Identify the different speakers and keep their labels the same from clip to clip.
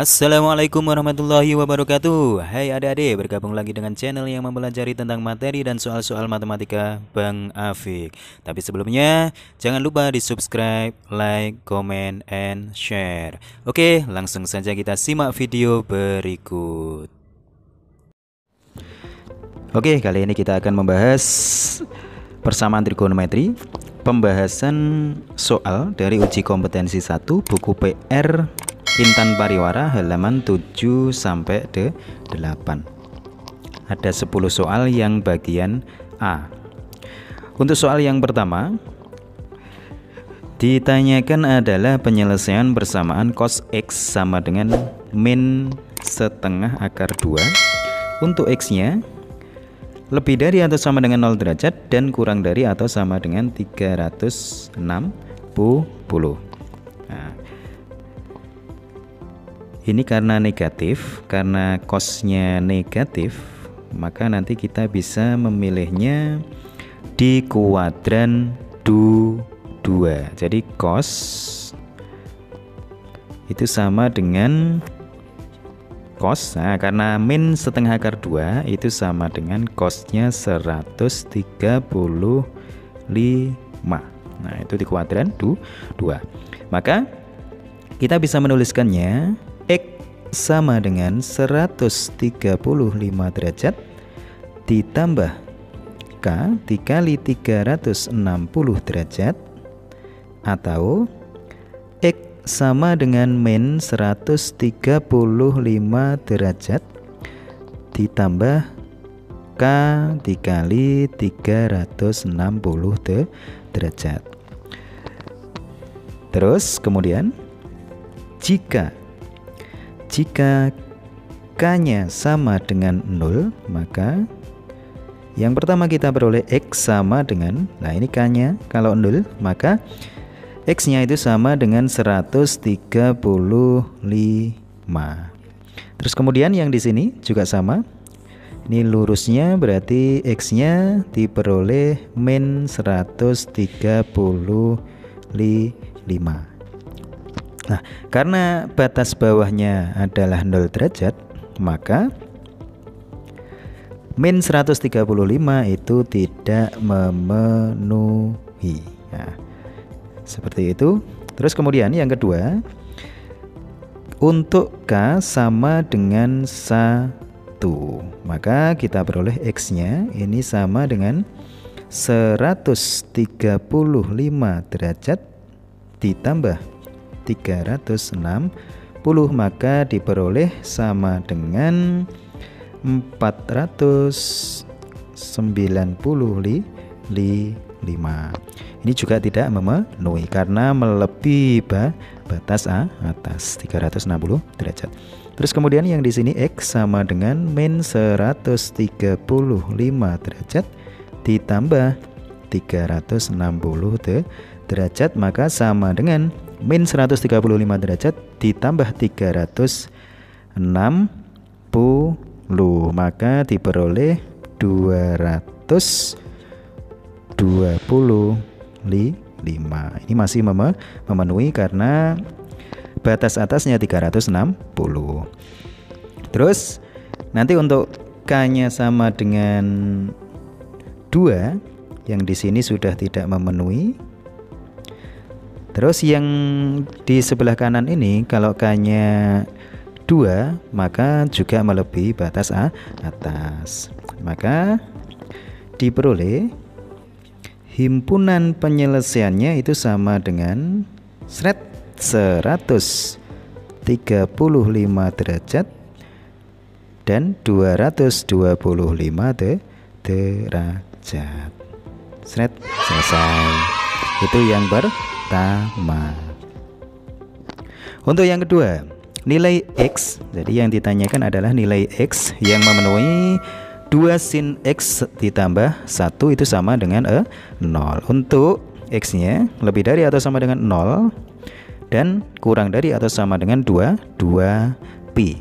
Speaker 1: Assalamualaikum warahmatullahi wabarakatuh. Hai adik-adik, bergabung lagi dengan channel yang mempelajari tentang materi dan soal-soal matematika Bang Afik. Tapi sebelumnya, jangan lupa di subscribe, like, comment, and share. Oke, langsung saja kita simak video berikut. Oke, kali ini kita akan membahas persamaan trigonometri, pembahasan soal dari uji kompetensi 1 buku PR Intan Pariwara halaman 7 sampai 8. Ada 10 soal yang bagian A. Untuk soal yang pertama, ditanyakan adalah penyelesaian persamaan cos X sama dengan min setengah akar 2 untuk X-nya lebih dari atau sama dengan 0 derajat dan kurang dari atau sama dengan 360. Nah, ini karena negatif, karena cosnya negatif, maka nanti kita bisa memilihnya di kuadran 2. Jadi cos itu sama dengan cos, nah, karena min setengah akar 2 itu sama dengan cosnya 135. Nah, itu di kuadran 2. Maka kita bisa menuliskannya X sama dengan 135 derajat ditambah K dikali 360 derajat, atau X sama dengan min 135 derajat ditambah K dikali 360 derajat. Terus kemudian jika K-nya sama dengan 0, maka yang pertama kita peroleh X sama dengan, nah ini K-nya kalau 0, maka X-nya itu sama dengan 135. Terus kemudian yang di sini juga sama. Ini lurusnya berarti X-nya diperoleh min 135. Nah, karena batas bawahnya adalah 0 derajat, maka min 135 itu tidak memenuhi. Nah, seperti itu. Terus kemudian yang kedua, untuk K sama dengan 1, maka kita peroleh X-nya ini sama dengan 135 derajat ditambah 360, maka diperoleh sama dengan 495. Ini juga tidak memenuhi karena melebihi batas atas 360 derajat. Terus kemudian yang di sini X sama dengan min 135 derajat ditambah 360 derajat, maka sama dengan min 135 derajat ditambah 360, maka diperoleh 225. Ini masih memenuhi karena batas atasnya 360. Terus nanti untuk K-nya sama dengan 2, yang di sini sudah tidak memenuhi. Terus yang di sebelah kanan ini kalau K-nya 2, maka juga melebihi batas atas. Maka diperoleh himpunan penyelesaiannya itu sama dengan 135 derajat dan 225 derajat. Selesai. Itu yang pertama. Untuk yang kedua, nilai X. Jadi yang ditanyakan adalah nilai X yang memenuhi 2 sin X ditambah 1 itu sama dengan 0. Untuk X-nya lebih dari atau sama dengan 0 dan kurang dari atau sama dengan 2pi.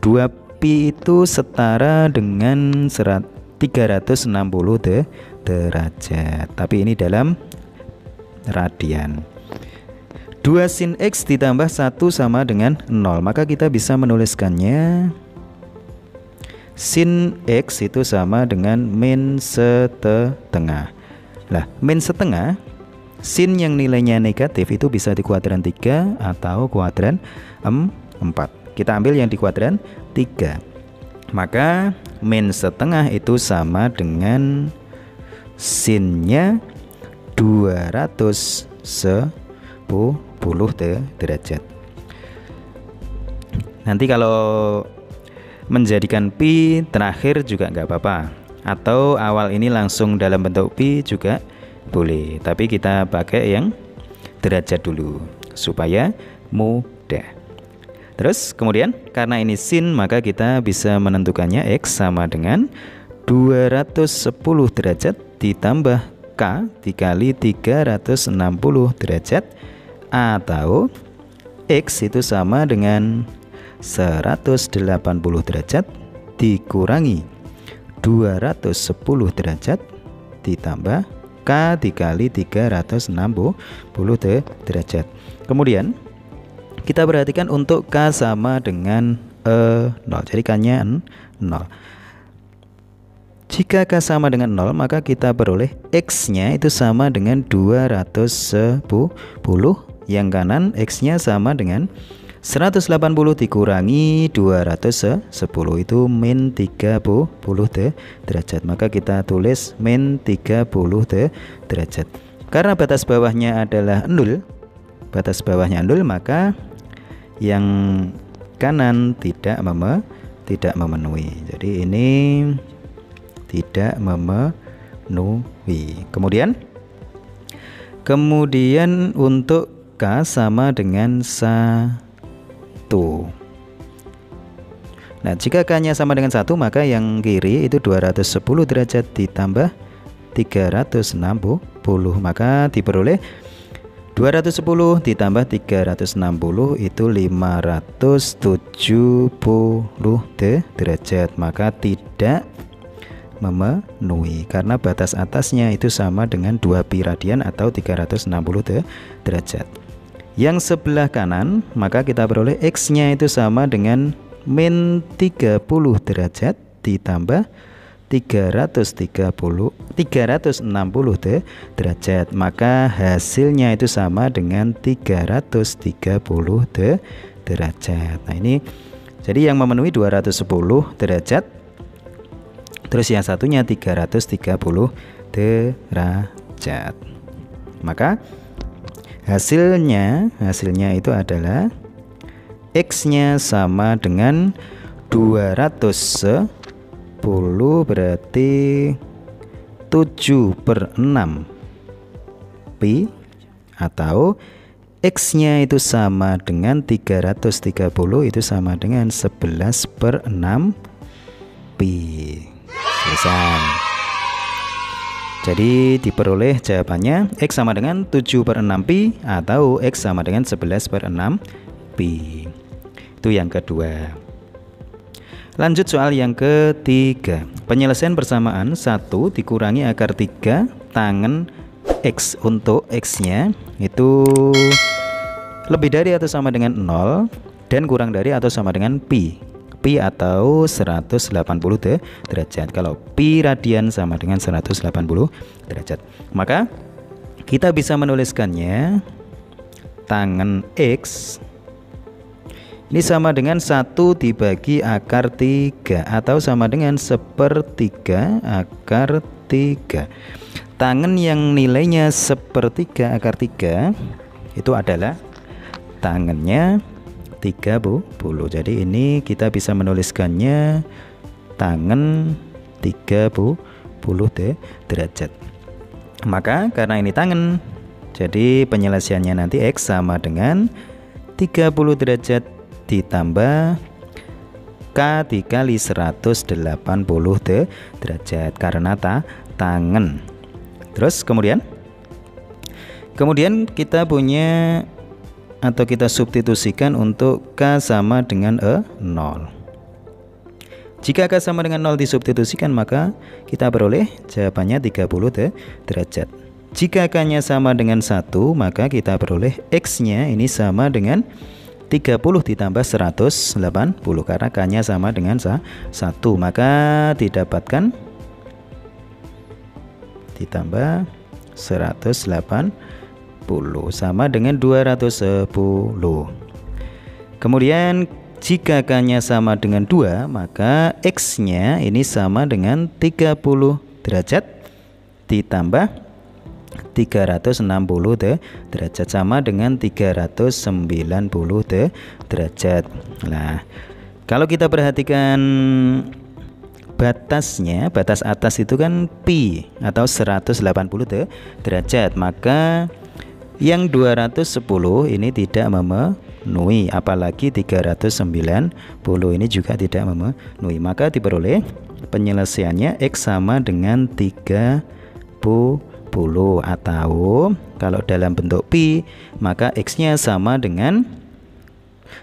Speaker 1: 2pi itu setara dengan 360 derajat. Tapi ini dalam radian. 2 sin X ditambah 1 sama dengan 0. Maka kita bisa menuliskannya sin X itu sama dengan min setengah. Lah, min setengah, sin yang nilainya negatif itu bisa di kuadran 3 atau kuadran 4. Kita ambil yang di kuadran 3. Maka min setengah itu sama dengan sinnya 210 derajat. Nanti kalau menjadikan pi terakhir juga nggak apa-apa, atau awal ini langsung dalam bentuk pi juga boleh, tapi kita pakai yang derajat dulu supaya mudah. Terus kemudian karena ini sin, maka kita bisa menentukannya X sama dengan 210 derajat ditambah K dikali 360 derajat, atau X itu sama dengan 180 derajat dikurangi 210 derajat ditambah K dikali 360 derajat. Kemudian kita perhatikan untuk K sama dengan 0, jadi K-nya 0. Jika K sama dengan 0, maka kita peroleh X-nya itu sama dengan 210. Yang kanan X-nya sama dengan 180 dikurangi 210, itu min 30 derajat. Maka kita tulis min 30 derajat. Karena batas bawahnya adalah 0, maka yang kanan tidak memenuhi. Jadi ini tidak memenuhi. Kemudian untuk K sama dengan 1. Nah, jika K-nya sama dengan 1, maka yang kiri itu 210 derajat ditambah 360, maka diperoleh 210 ditambah 360 itu 570 derajat. Maka tidak memenuhi karena batas atasnya itu sama dengan 2 pi radian atau 360 derajat. Yang sebelah kanan, maka kita peroleh X-nya itu sama dengan min 30 derajat ditambah 360 derajat. Maka hasilnya itu sama dengan 330 derajat. Nah, ini jadi yang memenuhi 210 derajat. Terus yang satunya 330 derajat. Maka hasilnya itu adalah X-nya sama dengan 210 berarti 7/6 pi, atau X-nya itu sama dengan 330 itu sama dengan 11/6 pi. Selesai. Jadi diperoleh jawabannya X sama dengan 7/6 pi atau X sama dengan 11/6 pi. Itu yang kedua. Lanjut soal yang ketiga. Penyelesaian persamaan 1 dikurangi akar 3 tangen X. Untuk X-nya itu lebih dari atau sama dengan 0 dan kurang dari atau sama dengan pi atau 180 derajat. Kalau pi radian sama dengan 180 derajat, maka kita bisa menuliskannya tangen X ini sama dengan 1 dibagi akar 3 atau sama dengan 1/3 akar 3. Tangen yang nilainya 1/3 akar 3 itu adalah tangennya 30. Jadi ini kita bisa menuliskannya tangen 30 derajat. Maka karena ini tangen, jadi penyelesaiannya nanti X sama dengan 30 derajat ditambah K dikali 180 derajat karena tangen. Terus kemudian kita punya atau kita substitusikan untuk K sama dengan 0. Jika K sama dengan 0 disubstitusikan, maka kita peroleh jawabannya 30 derajat. Jika K-nya sama dengan 1, maka kita peroleh X-nya ini sama dengan 30 ditambah 180 karena K-nya sama dengan 1, maka didapatkan ditambah 180 sama dengan 210. Kemudian jika K-nya sama dengan 2, maka X-nya ini sama dengan 30 derajat ditambah 360 derajat sama dengan 390 derajat. Nah, kalau kita perhatikan batasnya, batas atas itu kan pi atau 180 derajat, maka yang 210 ini tidak memenuhi, apalagi 390 ini juga tidak memenuhi, maka diperoleh penyelesaiannya X sama dengan 30, atau kalau dalam bentuk pi maka X-nya sama dengan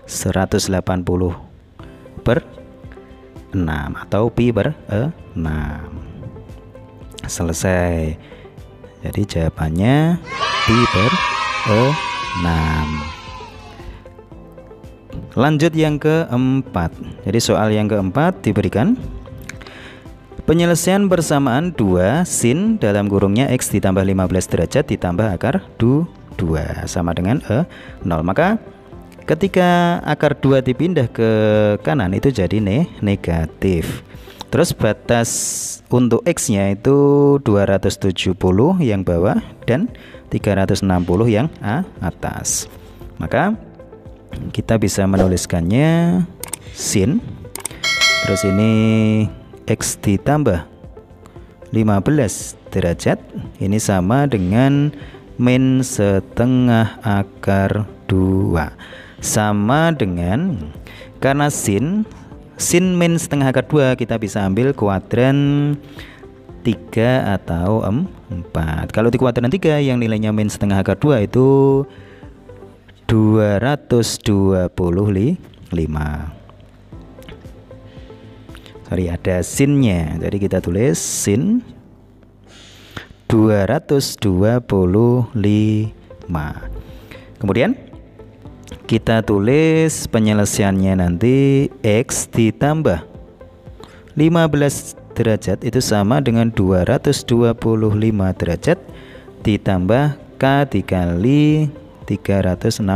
Speaker 1: 180 per 6 atau pi per 6. Selesai. Jadi jawabannya pi per 6. Lanjut yang keempat. Jadi soal yang keempat diberikan penyelesaian bersamaan 2 sin dalam kurungnya X ditambah 15 derajat ditambah akar 2 sama dengan 0. Maka ketika akar 2 dipindah ke kanan itu jadi negatif. Terus batas untuk X-nya itu 270 yang bawah dan 360 yang atas. Maka kita bisa menuliskannya sin, terus ini X ditambah 15 derajat ini sama dengan min setengah akar 2 sama dengan, karena sin min setengah akar 2 kita bisa ambil kuadran 3 atau 4. Kalau di kuadran 3 yang nilainya min setengah akar 2 itu 225. Sorry, ada sinnya, jadi kita tulis sin 225. Kemudian kita tulis penyelesaiannya nanti X ditambah 15 derajat itu sama dengan 225 derajat ditambah K dikali 360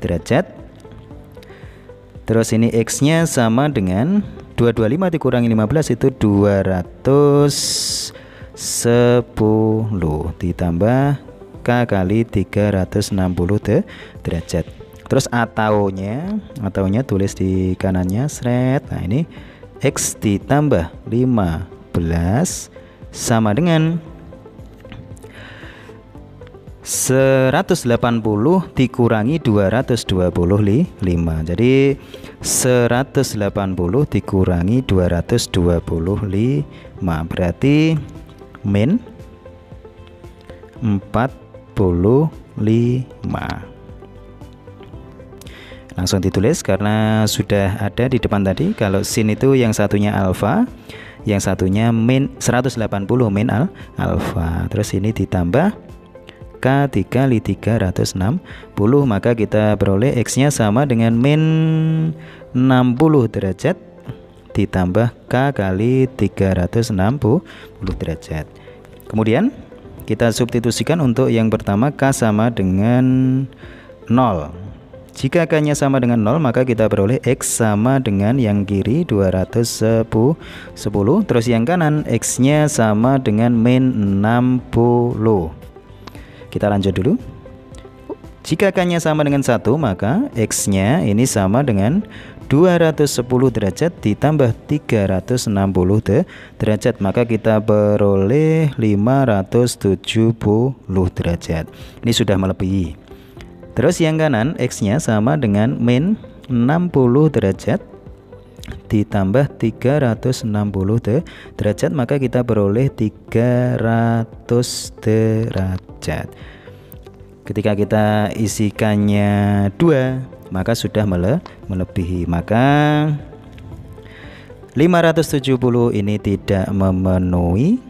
Speaker 1: derajat. Terus ini X-nya sama dengan 225 dikurangi 15 itu 210 ditambah K kali 360 derajat. Terus ataunya tulis di kanannya seret. Nah, ini X ditambah 15 sama dengan 180 dikurangi 225. Jadi 180 dikurangi 225 berarti min 45. Langsung ditulis karena sudah ada di depan tadi. Kalau sin itu yang satunya alfa, yang satunya min 180 min alfa. Terus ini ditambah K dikali 360, maka kita peroleh X-nya sama dengan min 60 derajat ditambah K kali 360 derajat. Kemudian kita substitusikan untuk yang pertama K sama dengan 0. Jika K-nya sama dengan 0, maka kita peroleh X sama dengan yang kiri 210. Terus yang kanan X-nya sama dengan min 60. Kita lanjut dulu. Jika K-nya sama dengan 1, maka X-nya ini sama dengan 210 derajat ditambah 360 derajat. Maka kita peroleh 570 derajat. Ini sudah melebihi. Terus yang kanan X-nya sama dengan min 60 derajat ditambah 360 derajat, maka kita peroleh 300 derajat. Ketika kita isikannya 2, maka sudah melebihi. Maka 570 ini tidak memenuhi.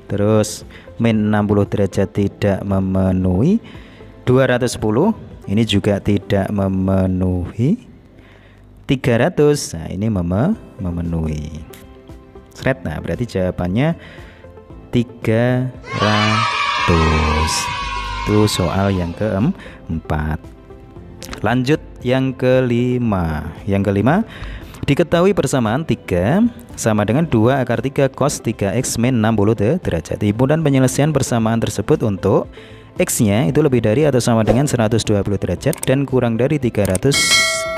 Speaker 1: Terus min 60 derajat tidak memenuhi. 210 ini juga tidak memenuhi. 300, nah ini memenuhi. Seret, nah berarti jawabannya 300. Itu soal yang keempat. Lanjut yang kelima. Yang kelima, diketahui persamaan 3 sama dengan 2 akar 3 cos 3x min 60 derajat. Himpunan penyelesaian persamaan tersebut untuk X-nya itu lebih dari atau sama dengan 120 derajat dan kurang dari 300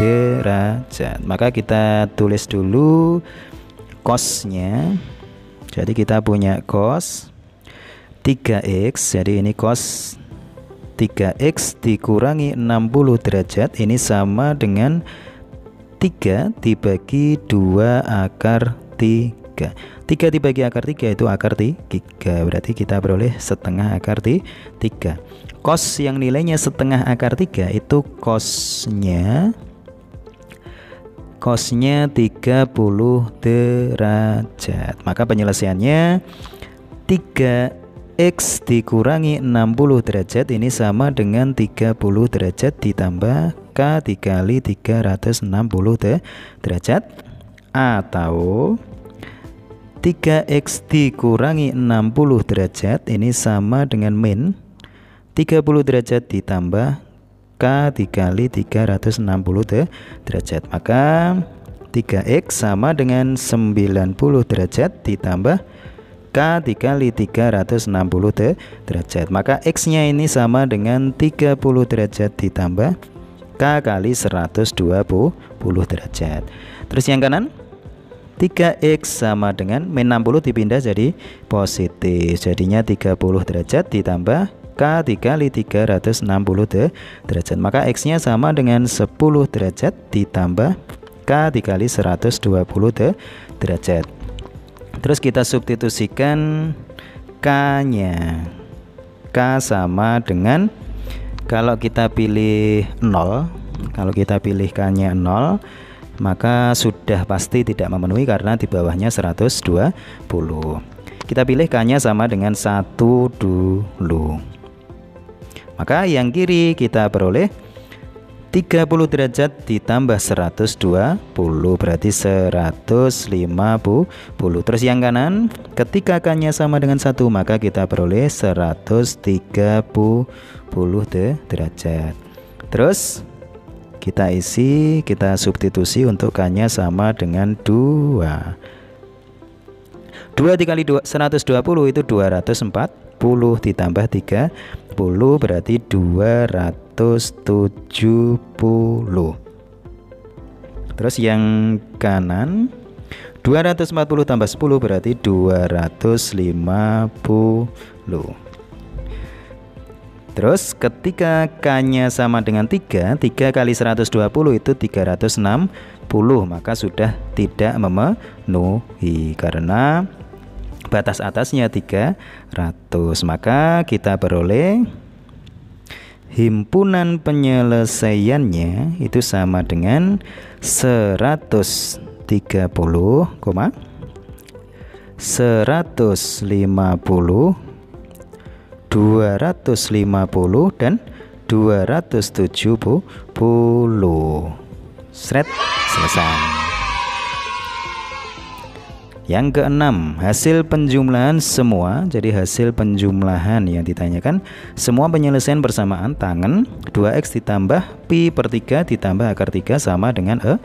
Speaker 1: derajat. Maka kita tulis dulu cos-nya. Jadi kita punya cos 3x. Jadi ini cos 3x dikurangi 60 derajat. Ini sama dengan 3 dibagi 2 akar 3. 3 dibagi akar 3 itu akar 3. Berarti kita peroleh setengah akar 3. Cos yang nilainya setengah akar 3 itu cosnya 30 derajat. Maka penyelesaiannya 3x dikurangi 60 derajat ini sama dengan 30 derajat ditambah K dikali 360 derajat, atau 3x dikurangi 60 derajat ini sama dengan min 30 derajat ditambah K dikali 360 derajat. Maka 3x sama dengan 90 derajat ditambah K dikali 360 derajat. Maka X-nya ini sama dengan 30 derajat ditambah K kali 120 derajat. Terus yang kanan, 3x sama dengan min 60 dipindah jadi positif. Jadinya 30 derajat ditambah K dikali 360 derajat. Maka X-nya sama dengan 10 derajat ditambah K dikali 120 derajat. Terus kita substitusikan K-nya. K sama dengan, kalau kita pilih 0, kalau kita pilih K-nya 0, maka sudah pasti tidak memenuhi karena di bawahnya 120. Kita pilih K-nya sama dengan 1 dulu. Maka yang kiri kita peroleh 30 derajat ditambah 120 berarti 150. Terus yang kanan, ketika K-nya sama dengan 1 maka kita peroleh 130 derajat. Terus kita isi, kita substitusi untuk K-nya sama dengan 2. 2 dikali 120 itu 240 ditambah 30 berarti 270. Terus yang kanan 240 tambah 10 berarti 250. Terus ketika K-nya sama dengan 3 kali 120 itu 360, maka sudah tidak memenuhi karena batas atasnya 300. Maka kita peroleh himpunan penyelesaiannya itu sama dengan 130, 150, 250 dan 270. Seret, selesai. Yang keenam, hasil penjumlahan semua. Jadi hasil penjumlahan yang ditanyakan semua penyelesaian persamaan tangen 2x ditambah pi per 3 ditambah akar 3 sama dengan 0.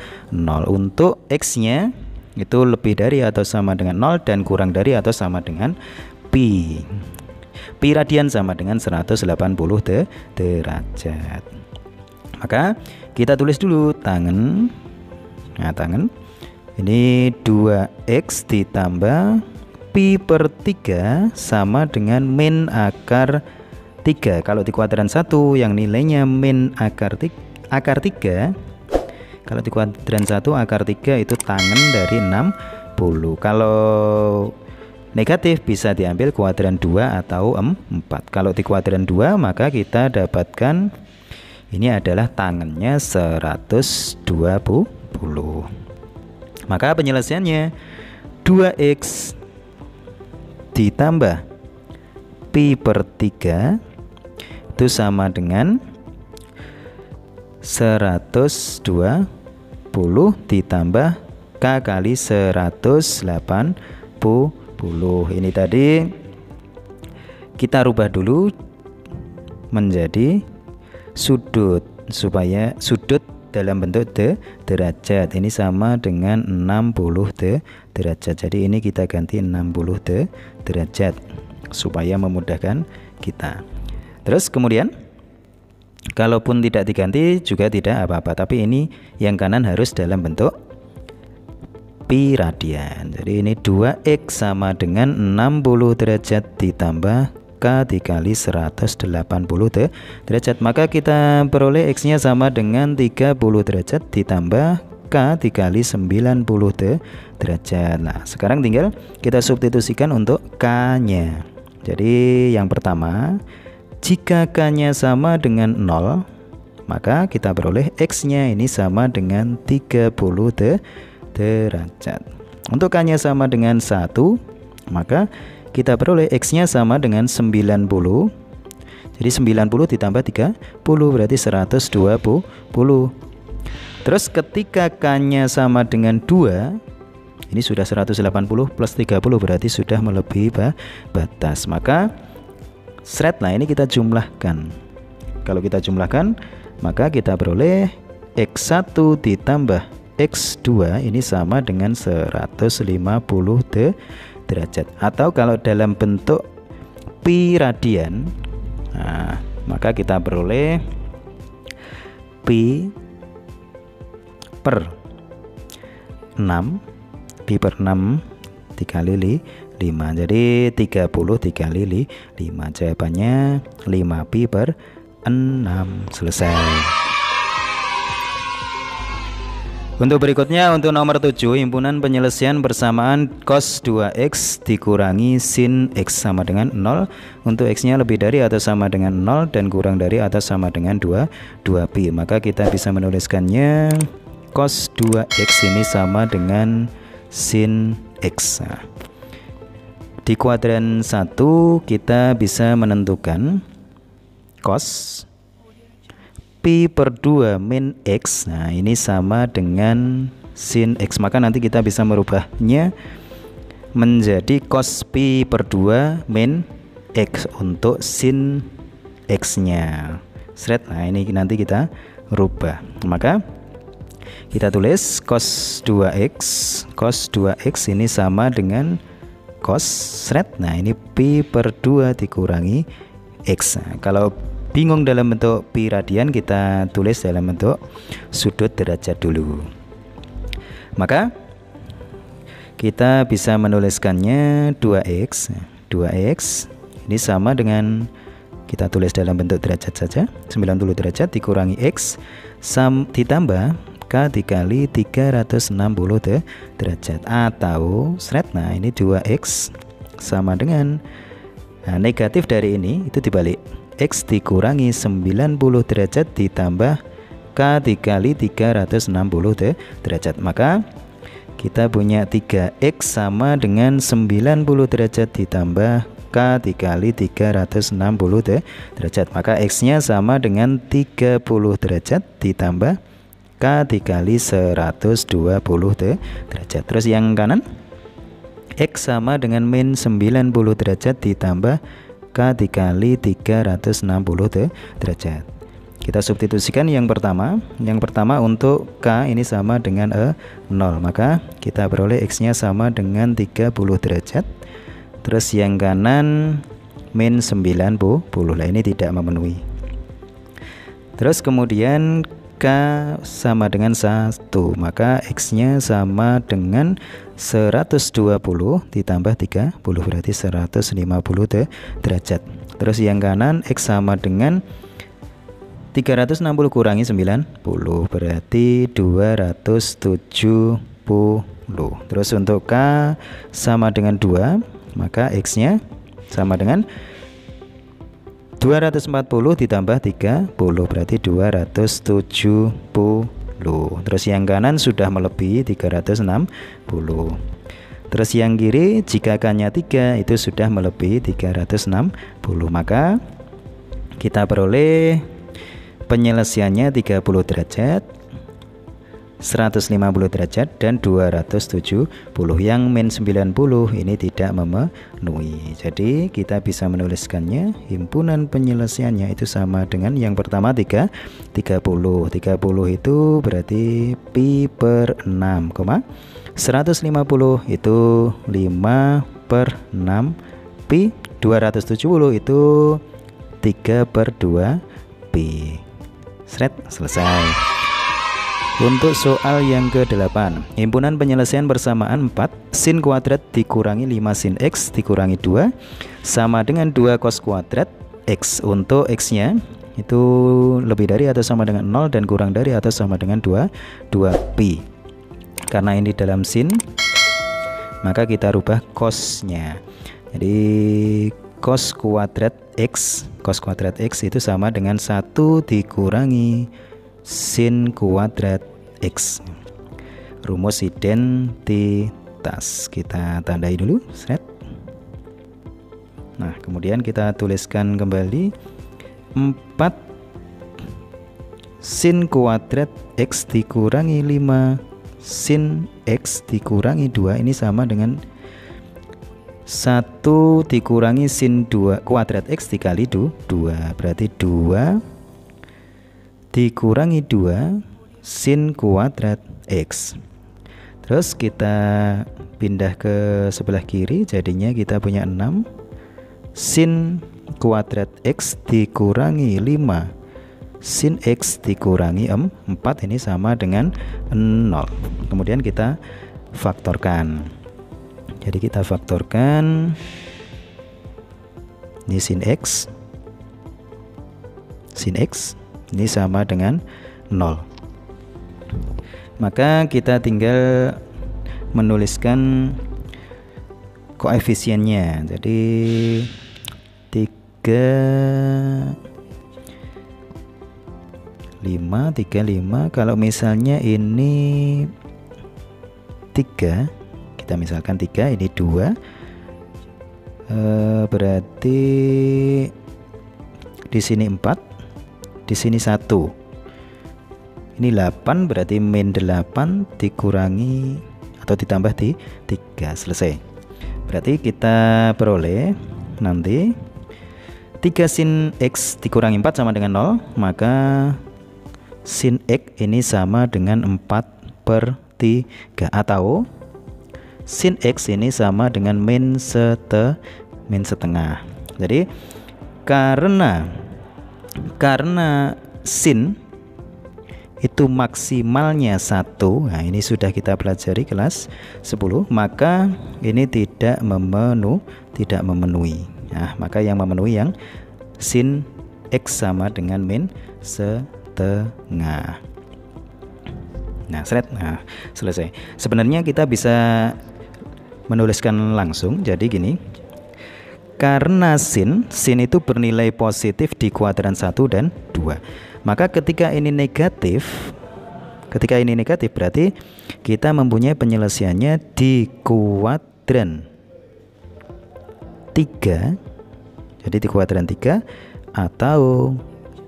Speaker 1: Untuk x-nya itu lebih dari atau sama dengan 0 dan kurang dari atau sama dengan pi. Pi radian sama dengan 180 derajat. Maka kita tulis dulu tangen. Nah, tangen ini 2x ditambah pi per 3 sama dengan min akar 3. Kalau di kuadran 1 yang nilainya min akar 3. Kalau di kuadran 1 akar 3 itu tangen dari 60. Kalau negatif bisa diambil kuadran 2 atau 4. Kalau di kuadran 2 maka kita dapatkan ini adalah tangennya 120. Maka penyelesaiannya 2x ditambah pi pi per 3 itu sama dengan 120 ditambah K kali 180. Ini tadi kita rubah dulu menjadi sudut, supaya sudut dalam bentuk derajat ini sama dengan 60 derajat. Jadi ini kita ganti 60 derajat supaya memudahkan kita. Terus kemudian kalaupun tidak diganti juga tidak apa-apa, tapi ini yang kanan harus dalam bentuk pi radian. Jadi ini 2x sama dengan 60 derajat ditambah K dikali 180 derajat. Maka kita peroleh X nya sama dengan 30 derajat ditambah K dikali 90 derajat. Nah sekarang tinggal kita substitusikan untuk K nya. Jadi yang pertama, jika K nya sama dengan 0, maka kita peroleh X nya ini sama dengan 30 derajat. Untuk K nya sama dengan 1, maka kita peroleh X nya sama dengan 90. Jadi 90 ditambah 30 berarti 120. Terus ketika K nya sama dengan 2, ini sudah 180 plus 30 berarti sudah melebihi batas. Maka nah ini kita jumlahkan. Kalau kita jumlahkan, maka kita peroleh X1 ditambah X2 ini sama dengan 150 derajat. Atau kalau dalam bentuk pi radian, nah, maka kita peroleh pi per 6 dikali 5. Jadi 30 dikali 5. Jawabannya 5 pi per 6. Selesai. Untuk berikutnya, untuk nomor 7, himpunan penyelesaian persamaan cos 2x dikurangi sin x sama dengan 0. Untuk x nya lebih dari atau sama dengan 0 dan kurang dari atau sama dengan 2pi. Maka kita bisa menuliskannya cos 2x ini sama dengan sin x. Nah, di kuadran 1 kita bisa menentukan cos pi per 2 min x. Nah ini sama dengan sin x. Maka nanti kita bisa merubahnya menjadi cos pi per 2 min x untuk sin x nya. Nah ini nanti kita rubah. Maka kita tulis cos 2x ini sama dengan cos nah ini pi per 2 dikurangi x. Nah, kalau bingung dalam bentuk pi radian, kita tulis dalam bentuk sudut derajat dulu. Maka kita bisa menuliskannya 2x ini sama dengan, kita tulis dalam bentuk derajat saja, 90 derajat dikurangi x ditambah K dikali 360 derajat. Atau nah ini 2x sama dengan, nah, negatif dari ini itu dibalik, X dikurangi 90 derajat ditambah K dikali 360 derajat. Maka kita punya 3x sama dengan 90 derajat ditambah K dikali 360 derajat. Maka X nya sama dengan 30 derajat ditambah K dikali 120 derajat. Terus yang kanan, X sama dengan min 90 derajat ditambah K dikali 360 derajat. Kita substitusikan yang pertama. Yang pertama untuk K ini sama dengan 0. Maka kita peroleh X nya sama dengan 30 derajat. Terus yang kanan min 90. Nah ini tidak memenuhi. Terus kemudian K sama dengan 1. Maka X nya sama dengan 120 ditambah 30 berarti 150 derajat. Terus yang kanan X sama dengan 360 kurangi 90 berarti 270. Terus untuk K sama dengan 2, maka X nya sama dengan 240 ditambah 30 berarti 270. Terus yang kanan sudah melebihi 360. Terus yang kiri jika K-nya 3 itu sudah melebihi 360, maka kita peroleh penyelesaiannya 30 derajat, 150 derajat, dan 270. Yang min 90 ini tidak memenuhi. Jadi kita bisa menuliskannya himpunan penyelesaiannya itu sama dengan yang pertama 30 itu berarti pi per 6, 150 itu 5/6 pi, 270 itu 3/2 pi. Selesai. Untuk soal yang ke-8, himpunan penyelesaian bersamaan 4 sin kuadrat dikurangi 5 sin X dikurangi 2 sama dengan 2 cos kuadrat X. Untuk X-nya itu lebih dari atau sama dengan 0 dan kurang dari atau sama dengan 2 pi. Karena ini dalam sin, maka kita rubah cos-nya. Jadi cos kuadrat X itu sama dengan 1 dikurangi sin kuadrat X. Rumus identitas kita tandai dulu, Nah, kemudian kita tuliskan kembali 4 sin kuadrat X dikurangi 5 sin X dikurangi 2 ini sama dengan 1 dikurangi sin 2 kuadrat X dikali 2, berarti 2 dikurangi 2 sin kuadrat X. Terus kita pindah ke sebelah kiri, jadinya kita punya 6 sin kuadrat X dikurangi 5 sin X dikurangi 4 ini sama dengan 0. Kemudian kita faktorkan. Jadi kita faktorkan ini sin X ini sama dengan 0. Maka kita tinggal menuliskan koefisiennya. Jadi 35. Kalau misalnya ini 3, kita misalkan 3, ini 2, berarti di sini 4, di sini 1, ini 8, berarti min 8 dikurangi atau ditambah di 3. Selesai. Berarti kita peroleh nanti 3 sin X dikurangi 4 sama dengan 0, maka sin X ini sama dengan 4/3, atau sin X ini sama dengan min setengah. Jadi karena sin itu maksimalnya 1, nah ini sudah kita pelajari kelas 10, maka ini tidak memenuhi. Nah, maka yang memenuhi yang sin X sama dengan min setengah. Nah, selesai. Sebenarnya kita bisa menuliskan langsung. Jadi gini, karena sin itu bernilai positif di kuadran 1 dan 2, maka ketika ini negatif berarti kita mempunyai penyelesaiannya di kuadran 3, jadi di kuadran 3 atau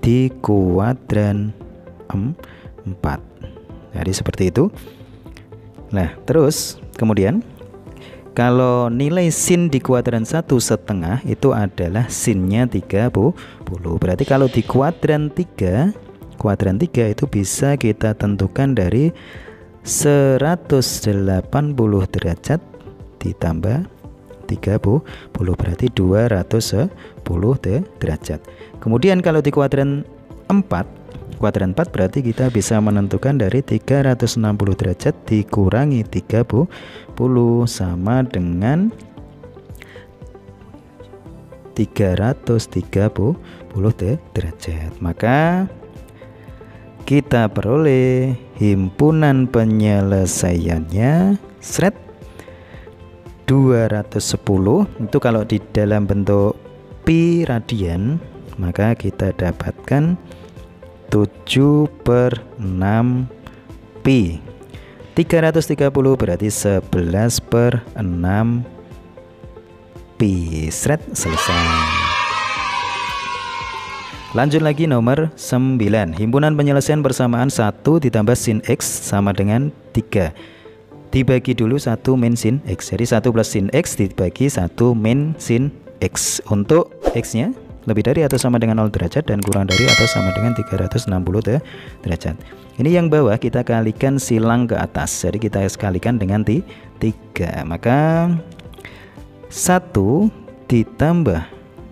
Speaker 1: di kuadran 4. Jadi seperti itu. Nah, terus kemudian kalau nilai sin di kuadran 1/2 itu adalah sinnya 30. Berarti kalau di kuadran 3 itu bisa kita tentukan dari 180 derajat ditambah 30, berarti 210 derajat. Kemudian kalau di kuadran 4 berarti kita bisa menentukan dari 360 derajat dikurangi 30 sama dengan 330 derajat. Maka kita peroleh himpunan penyelesaiannya 210. Itu kalau di dalam bentuk pi radian, maka kita dapatkan 7/6 pi. 330 berarti 11/6 pi. Sret, selesai. Lanjut lagi nomor 9. Himpunan penyelesaian persamaan 1 ditambah sin X sama dengan 3. Dibagi dulu 1 min sin X. Jadi 1 plus sin X dibagi 1 min sin X. Untuk X nya lebih dari atau sama dengan 0 derajat dan kurang dari atau sama dengan 360 derajat. Ini yang bawah kita kalikan silang ke atas. Jadi kita kalikan dengan 3. Maka 1 ditambah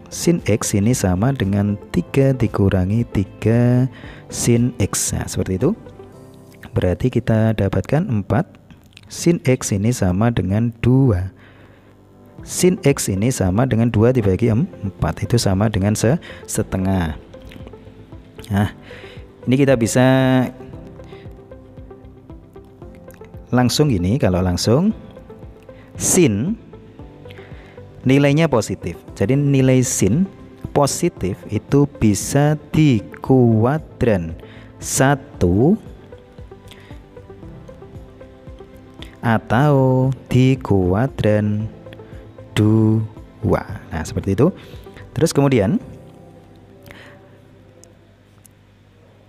Speaker 1: sin X ini sama dengan 3 dikurangi 3 sin X. Nah, seperti itu. Berarti kita dapatkan 4. Sin X ini sama dengan 2. Sin X ini sama dengan 2 dibagi 4. Itu sama dengan setengah. Nah, ini kita bisa langsung gini. Kalau langsung sin nilainya positif. Jadi nilai sin positif itu bisa dikuadran 1 atau dikuadran 2. Nah, seperti itu. Terus kemudian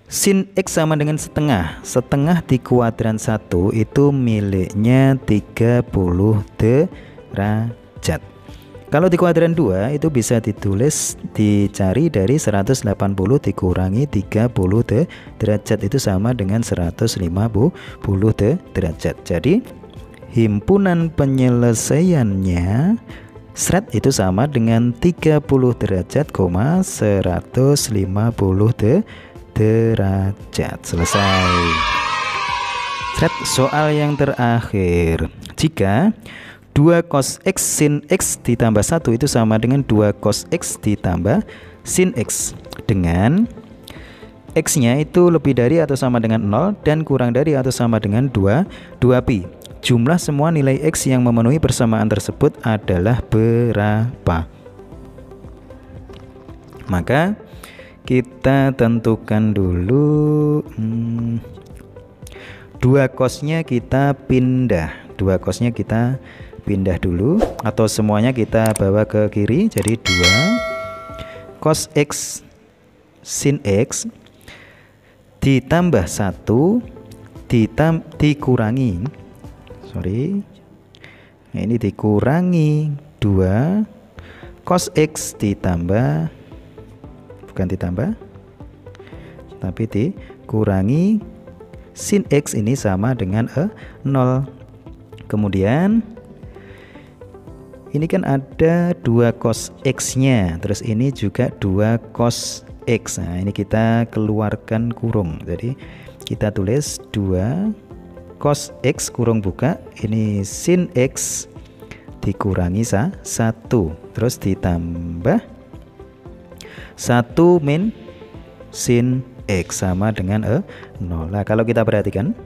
Speaker 1: sin X sama dengan setengah. Setengah dikuadran 1 itu miliknya 30 derajat. Kalau di kuadran 2 itu bisa ditulis, dicari dari 180 dikurangi 30 derajat itu sama dengan 150 derajat. Jadi himpunan penyelesaiannya sret itu sama dengan 30 derajat, 150 derajat. Selesai. Sret. Soal yang terakhir. Jika 2 cos X sin X ditambah 1 itu sama dengan 2 cos X ditambah sin X, dengan X nya itu lebih dari atau sama dengan 0 dan kurang dari atau sama dengan 2 pi. Jumlah semua nilai X yang memenuhi persamaan tersebut adalah berapa? Maka kita tentukan dulu 2 cosnya kita pindah. 2 cosnya kita pindah dulu, atau semuanya kita bawa ke kiri. Jadi 2 cos X sin X ditambah 1 dikurangi ini dikurangi 2 cos X ditambah, bukan ditambah tapi dikurangi sin X ini sama dengan 0. Kemudian ini kan ada 2 cos X nya, terus ini juga 2 cos X. Nah, ini kita keluarkan kurung. Jadi kita tulis 2 cos X kurung buka, ini sin X dikurangi 1, terus ditambah 1 min sin X sama dengan 0. Nah, kalau kita perhatikan,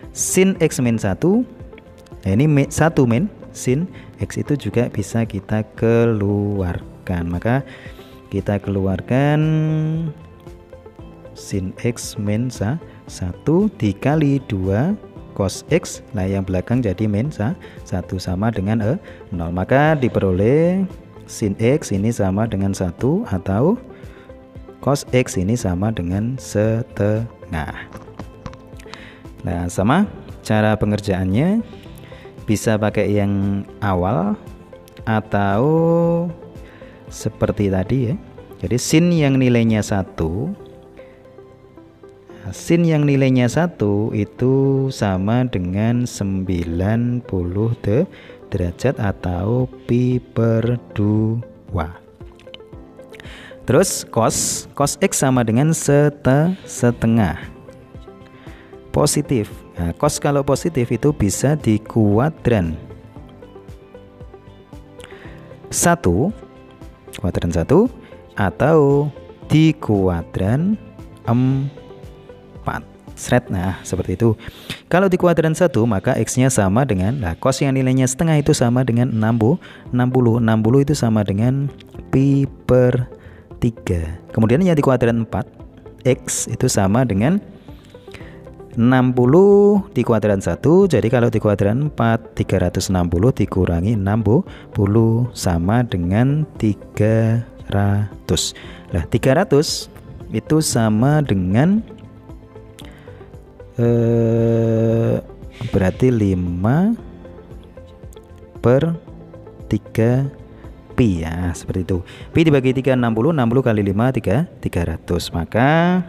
Speaker 1: sin X min 1, ini 1 min sin X itu juga bisa kita keluarkan. Maka kita keluarkan sin X min 1 dikali 2 cos X. Nah, yang belakang jadi min 1 sama dengan 0. Maka diperoleh sin X ini sama dengan 1 atau cos X ini sama dengan setengah. Nah, sama cara pengerjaannya bisa pakai yang awal atau seperti tadi ya. Jadi sin yang nilainya 1 itu sama dengan 90 derajat atau pi per 2. Terus cos X sama dengan setengah positif. Nah, cos kalau positif itu bisa dikuadran 1 atau dikuadran 4. Sret. Nah, seperti itu. Kalau di kuadran 1 maka X nya sama dengan, cos yang nilainya setengah itu sama dengan 60 itu sama dengan pi per 3. Kemudian yang di kuadran 4 X itu sama dengan 60 di kuadran 1, jadi kalau di kuadran 4 360 dikurangi 60 sama dengan 300. Nah 300 itu sama dengan berarti 5 per 3 pi ya, seperti itu. Pi dibagi 3 60 kali 5 300. Maka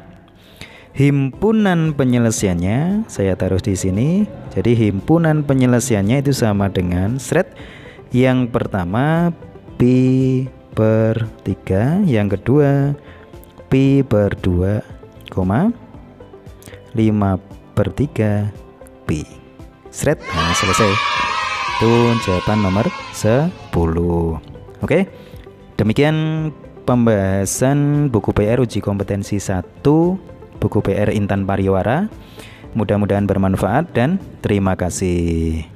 Speaker 1: himpunan penyelesaiannya saya taruh di sini. Jadi himpunan penyelesaiannya itu sama dengan yang pertama pi per 3, yang kedua pi per 2, 5 per 3 pi. Nah, selesai. Itu jawaban nomor 10. Oke. Demikian pembahasan buku PR uji kompetensi 1, buku PR Intan Pariwara. Mudah-mudahan bermanfaat dan terima kasih.